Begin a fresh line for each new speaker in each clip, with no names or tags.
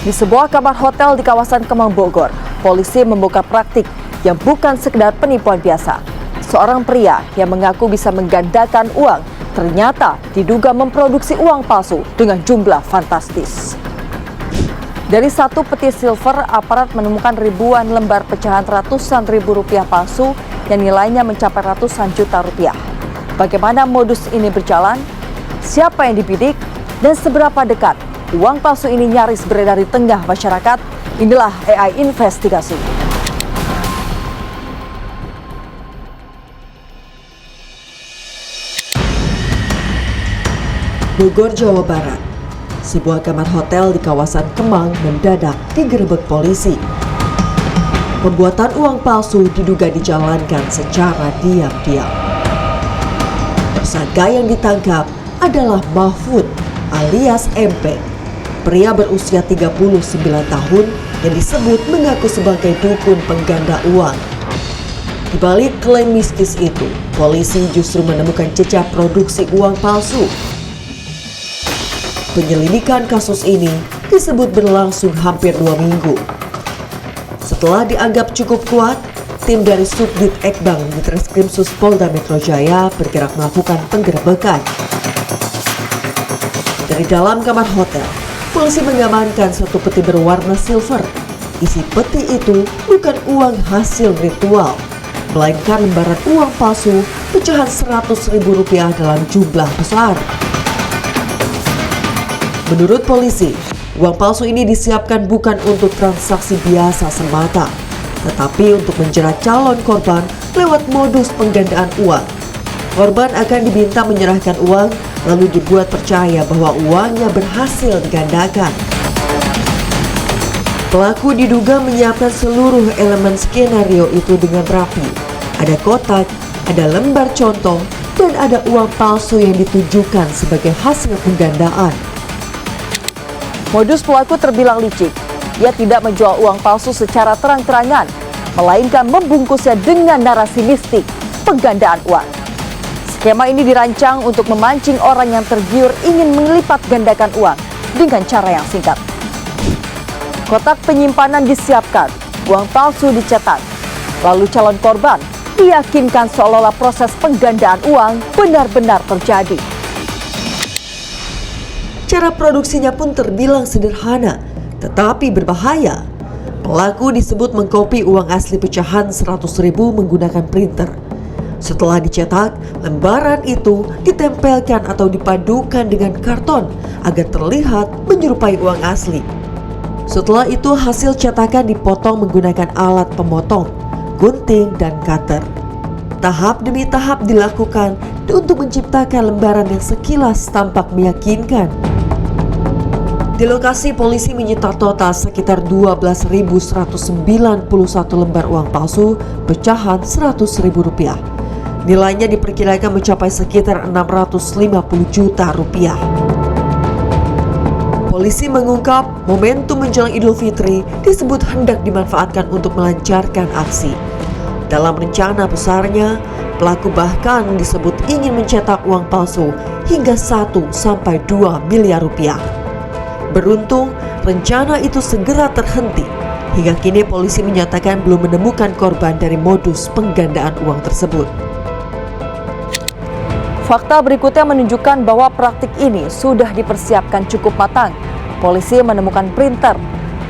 Di sebuah kamar hotel di kawasan Kemang, Bogor, polisi membuka praktik yang bukan sekedar penipuan biasa. Seorang pria yang mengaku bisa menggandakan uang ternyata diduga memproduksi uang palsu dengan jumlah fantastis. Dari satu peti silver, aparat menemukan ribuan lembar pecahan ratusan ribu rupiah palsu yang nilainya mencapai ratusan juta rupiah. Bagaimana modus ini berjalan? Siapa yang dibidik? Dan seberapa dekat uang palsu ini nyaris beredar di tengah masyarakat? Inilah AI Investigasi. Bogor, Jawa Barat. Sebuah kamar hotel di kawasan Kemang mendadak digerebek polisi. Pembuatan uang palsu diduga dijalankan secara diam-diam. Tersangka yang ditangkap adalah Mahfud alias MP, pria berusia 39 tahun yang disebut mengaku sebagai dukun pengganda uang. Di balik klaim mistis itu, polisi justru menemukan jejak produksi uang palsu. Penyelidikan kasus ini disebut berlangsung hampir 2 minggu. Setelah dianggap cukup kuat, tim dari Subdit Ekbang di Treskrimsus Polda Metro Jaya bergerak melakukan penggerebekan. Dari dalam kamar hotel, polisi mengamankan satu peti berwarna silver. Isi peti itu bukan uang hasil ritual, melainkan lembaran uang palsu pecahan Rp100.000 dalam jumlah besar. Menurut polisi, uang palsu ini disiapkan bukan untuk transaksi biasa semata, tetapi untuk menjerat calon korban lewat modus penggandaan uang. Korban akan diminta menyerahkan uang, lalu dibuat percaya bahwa uangnya berhasil digandakan. Pelaku diduga menyiapkan seluruh elemen skenario itu dengan rapi. Ada kotak, ada lembar contoh, dan ada uang palsu yang ditujukan sebagai hasil penggandaan. Modus pelaku terbilang licik. Ia tidak menjual uang palsu secara terang-terangan, melainkan membungkusnya dengan narasi mistik penggandaan uang. Skema ini dirancang untuk memancing orang yang tergiur ingin melipat gandakan uang dengan cara yang singkat. Kotak penyimpanan disiapkan, uang palsu dicetak, lalu calon korban diyakinkan seolah-olah proses penggandaan uang benar-benar terjadi. Cara produksinya pun terbilang sederhana, tetapi berbahaya. Pelaku disebut mengkopi uang asli pecahan Rp100.000 menggunakan printer. Setelah dicetak, lembaran itu ditempelkan atau dipadukan dengan karton agar terlihat menyerupai uang asli. Setelah itu hasil cetakan dipotong menggunakan alat pemotong, gunting, dan cutter. Tahap demi tahap dilakukan untuk menciptakan lembaran yang sekilas tampak meyakinkan. Di lokasi, polisi menyita total sekitar 12.191 lembar uang palsu pecahan Rp100.000. Nilainya diperkirakan mencapai sekitar Rp650 juta. Polisi mengungkap momentum menjelang Idul Fitri disebut hendak dimanfaatkan untuk melancarkan aksi. Dalam rencana besarnya, pelaku bahkan disebut ingin mencetak uang palsu hingga 1-2 miliar rupiah. Beruntung, rencana itu segera terhenti. Hingga kini polisi menyatakan belum menemukan korban dari modus penggandaan uang tersebut. Fakta berikutnya menunjukkan bahwa praktik ini sudah dipersiapkan cukup matang. Polisi menemukan printer,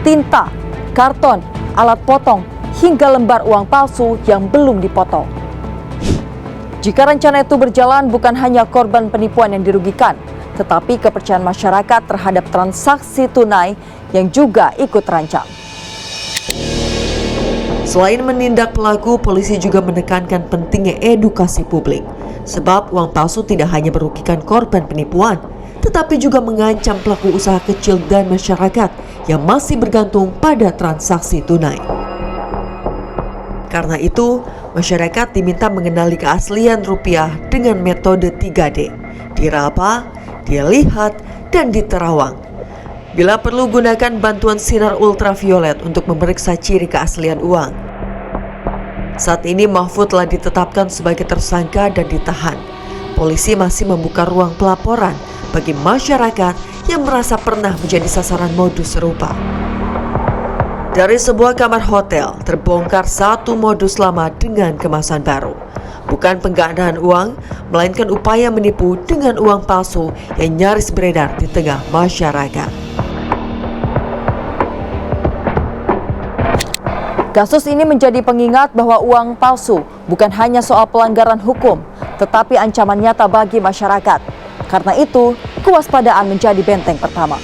tinta, karton, alat potong, hingga lembar uang palsu yang belum dipotong. Jika rencana itu berjalan, bukan hanya korban penipuan yang dirugikan, tetapi kepercayaan masyarakat terhadap transaksi tunai yang juga ikut terancam. Selain menindak pelaku, polisi juga menekankan pentingnya edukasi publik. Sebab uang palsu tidak hanya merugikan korban penipuan, tetapi juga mengancam pelaku usaha kecil dan masyarakat yang masih bergantung pada transaksi tunai. Karena itu, masyarakat diminta mengenali keaslian rupiah dengan metode 3D. Diraba, dilihat, dan diterawang. Bila perlu, gunakan bantuan sinar ultraviolet untuk memeriksa ciri keaslian uang. Saat ini Mahfud telah ditetapkan sebagai tersangka dan ditahan. polisi masih membuka ruang pelaporan bagi masyarakat yang merasa pernah menjadi sasaran modus serupa. Dari sebuah kamar hotel terbongkar satu modus lama dengan kemasan baru. Bukan penggandaan uang, melainkan upaya menipu dengan uang palsu yang nyaris beredar di tengah masyarakat.
Kasus ini menjadi pengingat bahwa uang palsu bukan hanya soal pelanggaran hukum, tetapi ancaman nyata bagi masyarakat. Karena itu, kewaspadaan menjadi benteng pertama.